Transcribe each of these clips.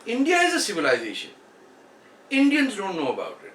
India is a civilization. Indians don't know about it.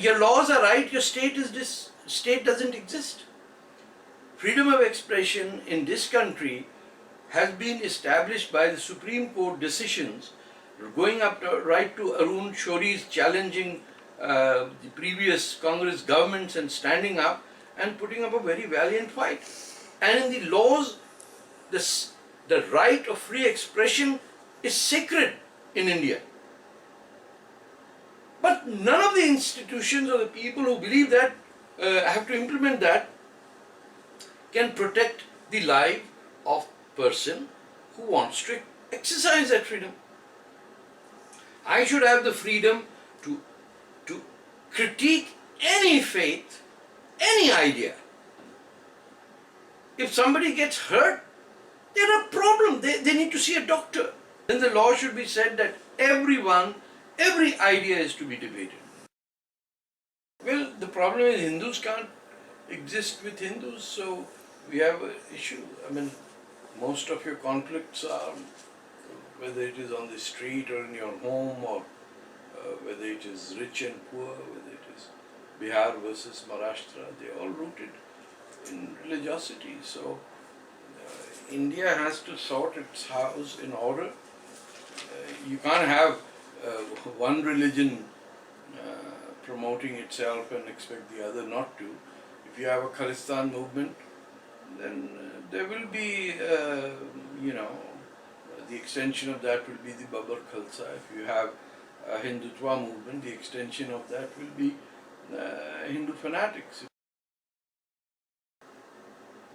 Your laws are right, your state doesn't exist. Freedom of expression in this country has been established by the Supreme Court decisions going up to right to Arun Shouris challenging the previous Congress governments and standing up and putting up a very valiant fight. And in the laws, the right of free expression is sacred in India. But none of the institutions or the people who believe that have to implement that can protect the life of person who wants to exercise that freedom. I should have the freedom to critique any faith, any idea. If somebody gets hurt, they're a problem. They need to see a doctor. Then the law should be said that every idea is to be debated. Well, the problem is Hindus can't exist with Hindus, so we have an issue. I mean, most of your conflicts are, whether it is on the street or in your home, or whether it is rich and poor, whether it is Bihar versus Maharashtra, they are all rooted in religiosity. So India has to sort its house in order. You can't have one religion promoting itself and expect the other not to. If you have a Khalistan movement, then there will be, the extension of that will be the Babur Khalsa. If you have a Hindutva movement, the extension of that will be Hindu fanatics.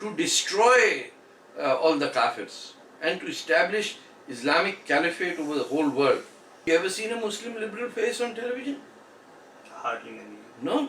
to destroy all the kafirs and to establish Islamic caliphate over the whole world. You ever seen a Muslim liberal face on television? Hardly any. No.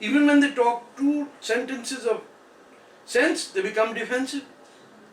Even when they talk 2 sentences of sense, they become defensive.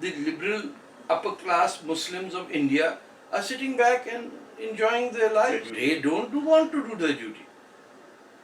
The liberal upper class Muslims of India are sitting back and enjoying their life. They don't want to do their duty.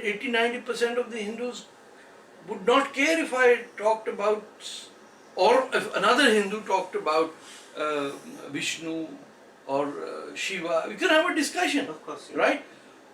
80-90% of the Hindus would not care if I talked about, or if another Hindu talked about Vishnu or Shiva. We can have a discussion, of course, right?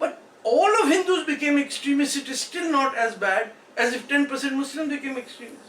But all of Hindus became extremists. It is still not as bad as if 10% Muslims became extremists.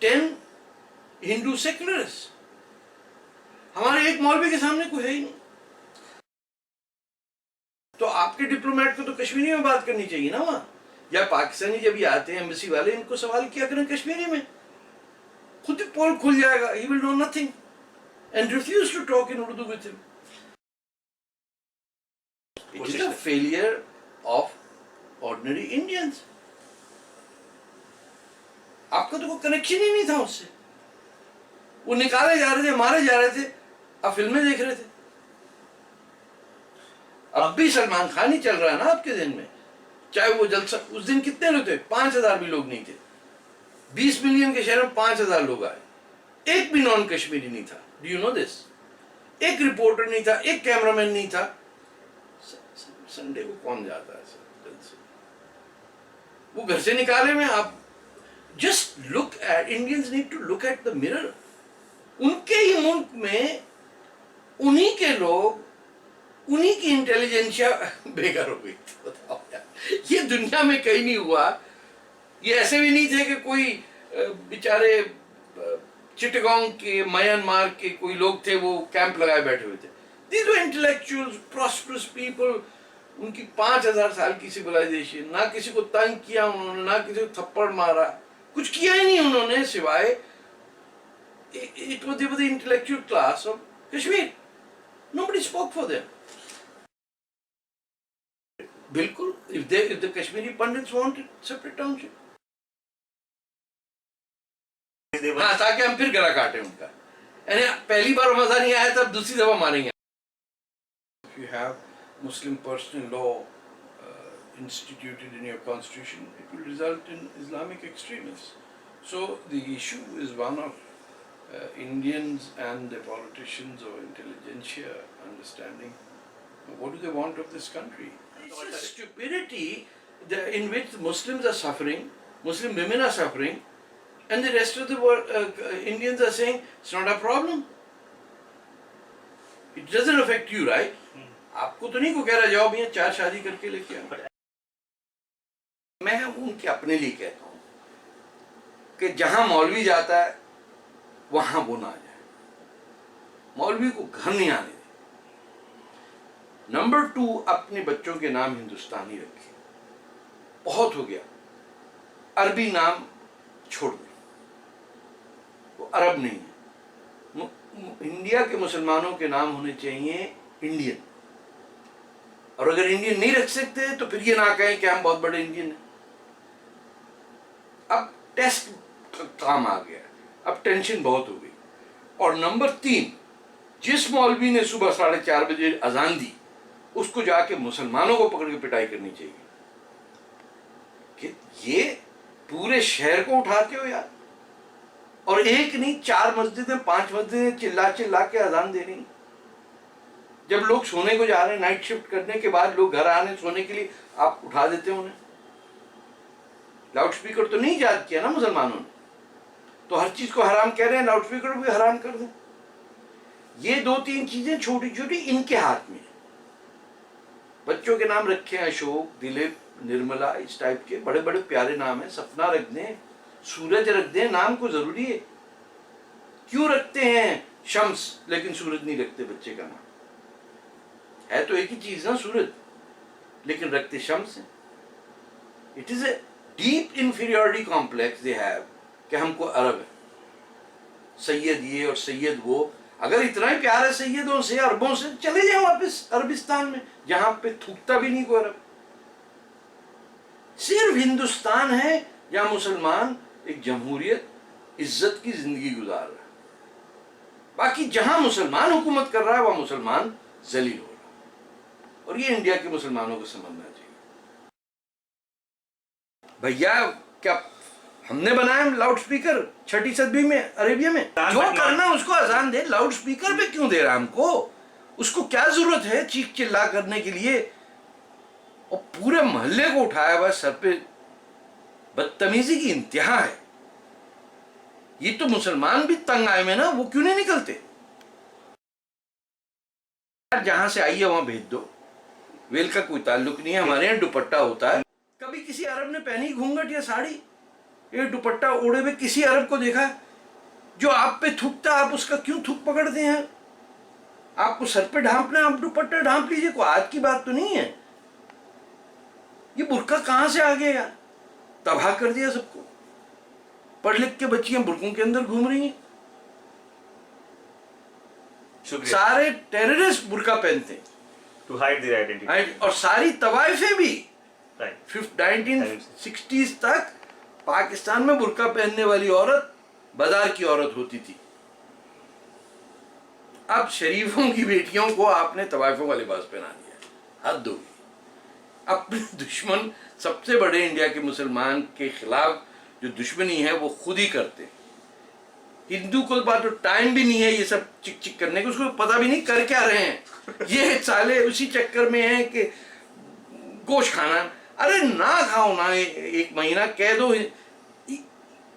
10 Hindu secularists. ہمارے ایک مولوی کے سامنے کوئی ہے ہی نہیں. تو آپ کے ڈپلومیٹ کو تو کشمیری میں بات کرنی چاہیے نا وہاں. یا پاکستانی جب یہ آتے ہیں ایمبیسی والے, ان کو سوال کیا کریں کشمیری میں, خود ہی پول کھل جائے گا. He will know nothing and refuse to talk in Urdu with him. It is a failure of ordinary Indians. آپ کا تو کوئی کنیکشن ہی نہیں تھا اس سے. وہ نکالے جا رہے تھے, مارے جا رہے تھے, آپ فلمیں دیکھ رہے تھے. اب بھی سلمان خان ہی چل رہا ہے نا آپ کے ذہن میں. چاہے وہ جلسہ, اس دن کتنے لوگ تھے؟ 5,000 بھی لوگ نہیں تھے. 20 ملین کے شہر میں 5,000 لوگ آئے, ایک بھی نان کشمیری نہیں تھا. ڈو یو نو دس؟ ایک رپورٹر نہیں تھا, ایک کیمرہ مین نہیں تھا. سنڈے کو کون جاتا ہے سر جلسے؟ وہ گھر سے نکالے میں. آپ just look at, Indians need to look at the mirror. ان کے ہی ملک میں انہی کے لوگ, انہی کی انٹیلیجنسیا بےکار ہو گئی. یہ دنیا میں کہیں نہیں ہوا. یہ ایسے بھی نہیں تھے کہ کوئی بیچارے چٹگانگ کے, میانمار کے کوئی لوگ تھے وہ کیمپ لگائے بیٹھے ہوئے تھے. These were intellectuals, prosperous people. ان کی 5,000 سال کی سیولائزیشن, نہ کسی کو تنگ کیا انہوں نے, نہ کسی کو تھپڑ مارا, کچھ کیا ہی نہیں انہوں نے سوائے it was the intellectual class of Kashmir. Nobody spoke for them. بالکل. If the Kashmiri Pandits wanted separate township. ہاں, تاکہ ہم پھر گلا کاٹیں ان کا. یعنی پہلی بار مزہ نہیں آیا تب دوسری دفعہ ماریں گے. If you have Muslim personal law instituted in your constitution, it will result in Islamic extremists. So the issue is one of Indians and the politicians or intelligentsia understanding what do they want of this country. It's a stupidity in which Muslims are suffering, Muslim women are suffering, and the rest of the world, Indians are saying it's not a problem. It doesn't affect you, right? آپ کو تو نہیں کو کہہ رہا جاؤ بھیا 4 شادی کر کے لے کے آؤ. میں ان کے اپنے لیے کہتا ہوں کہ جہاں مولوی جاتا ہے وہاں وہ نہ آ جائے. مولوی کو گھر نہیں آنے دے. نمبر 2, اپنے بچوں کے نام ہندوستانی رکھیں. بہت ہو گیا, عربی نام چھوڑ دیں, وہ عرب نہیں ہے. انڈیا کے مسلمانوں کے نام ہونے چاہیے انڈین. اور اگر انڈین نہیں رکھ سکتے تو پھر یہ نہ کہیں کہ ہم بہت بڑے انڈین ہیں. اب ٹیسٹ کام آ گیا, اب ٹینشن بہت ہو گئی. اور نمبر 3, جس مولوی نے صبح 4:30 بجے اذان دی اس کو جا کے مسلمانوں کو پکڑ کے پٹائی کرنی چاہیے کہ یہ پورے شہر کو اٹھاتے ہو یار. اور ایک نہیں, 4 مسجدیں 5 مسجدیں چلا چلا کے اذان دے رہی. جب لوگ سونے کو جا رہے ہیں, نائٹ شفٹ کرنے کے بعد لوگ گھر آنے سونے کے لیے, آپ اٹھا دیتے ہیں انہیں. لاؤڈ سپیکر تو نہیں ایجاد کیا نا مسلمانوں نے, تو ہر چیز کو حرام کہہ رہے ہیں, لاؤڈ سپیکر بھی حرام کر دیں. یہ 2-3 چیزیں چھوٹی چھوٹی ان کے ہاتھ میں. بچوں کے نام رکھیں اشوک, دلیپ, نرملا, اس ٹائپ کے بڑے بڑے پیارے نام ہیں. سپنا رکھ دیں, سورج رکھ دیں. نام کو ضروری ہے. کیوں رکھتے ہیں شمس لیکن سورج نہیں رکھتے بچے کا نام؟ ہے تو ایک ہی چیز نا سورج, لیکن رکھتے شمس ہیں. It is a deep inferiority complex they have کہ ہم کو عرب ہے, سید یہ اور سید وہ. اگر اتنا ہی پیار ہے سیدوں سے, عربوں سے, چلے جائیں واپس عربستان میں جہاں پہ تھوکتا بھی نہیں کوئی عرب. صرف ہندوستان ہے جہاں مسلمان ایک جمہوریت عزت کی زندگی گزار رہا ہے. باقی جہاں مسلمان حکومت کر رہا ہے وہ مسلمان ذلیل ہو رہا ہے. اور یہ انڈیا کے مسلمانوں کو سمجھنا چاہیے. بھیا کیا ہم نے بنایا لاؤڈ سپیکر 6ٹی صدی میں عربیہ میں؟ جو کرنا اس کو اذان دے. لاؤڈ سپیکر پہ کیوں دے رہا ہم کو؟ اس کو کیا ضرورت ہے چیخ چلا کرنے کے لیے؟ اور پورے محلے کو اٹھایا ہوا سر پہ. بدتمیزی کی انتہا ہے. یہ تو مسلمان بھی تنگ آئے میں نا, وہ کیوں نہیں نکلتے؟ جہاں سے آئیے وہاں بھیج دو, ویل کا کوئی تعلق نہیں ہے. ہمارے یہاں دوپٹہ ہوتا ہے. کبھی کسی عرب نے پہنی گھونگھٹ یا ساڑی؟ یہ دوپٹہ اوڑے ہوئے کسی عرب کو دیکھا ہے جو آپ پہ تھوکتا آپ اس کا کیوں تھوک پکڑتے ہیں؟ آپ کو سر پہ ڈھانپنا ہے آپ دوپٹہ ڈھانپ لیجئے، کوئی آج کی بات تو نہیں ہے. یہ برقع کہاں سے آ گیا یار؟ تباہ کر دیا سب کو. پڑھ لکھ کے بچیاں برقعوں کے اندر گھوم رہی ہیں. سارے ٹیررسٹ برقع پہنتے ہیں to hide their identity. اور ساری طوائفیں بھی Right. 1960s تک پاکستان میں برقع پہننے والی عورت بازار کی عورت ہوتی تھی. اب شریفوں کی بیٹیوں کو آپ نے طوائفوں کا لباس پہنا دیا. حد ہو گئی. اپنے دشمن سب سے بڑے انڈیا کے مسلمان کے خلاف جو دشمنی ہے وہ خود ہی کرتے ہیں. ہندو کو بات تو ٹائم بھی نہیں ہے یہ سب چک چک کرنے کو، اس کو پتہ بھی نہیں کر کیا رہے ہیں. یہ سالے اسی چکر میں ہیں کہ گوشت کھانا. ارے نہ کھاؤ نا، ایک مہینہ کہہ دو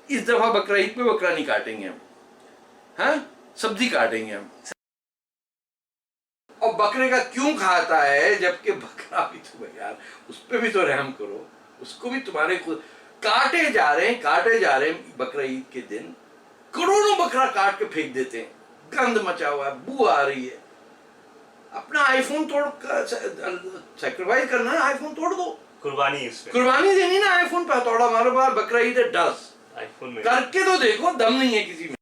اس دفعہ بقرہ عید پہ بکرا نہیں کاٹیں گے ہم، ہاں سبزی کاٹیں گے ہم. اور بکرے کا کیوں کھاتا ہے جبکہ بکرا بھی تو یار اس پہ بھی تو رحم کرو، اس کو بھی تمہارے خود کاٹے جا رہے ہیں بقرہ عید کے دن کروڑوں بکرا کاٹ کے پھینک دیتے ہیں. گند مچا ہوا ہے، بو آ رہی ہے. اپنا آئی فون توڑ سیکریفائز کرنا ہے، آئی فون توڑ دو. قربانی اس میں قربانی دینی نا، آئی فون پہ ہتھوڑا مارو بار بقرہ عید ہے ڈس آئی فون میں کر کے تو دیکھو، دم نہیں ہے کسی میں.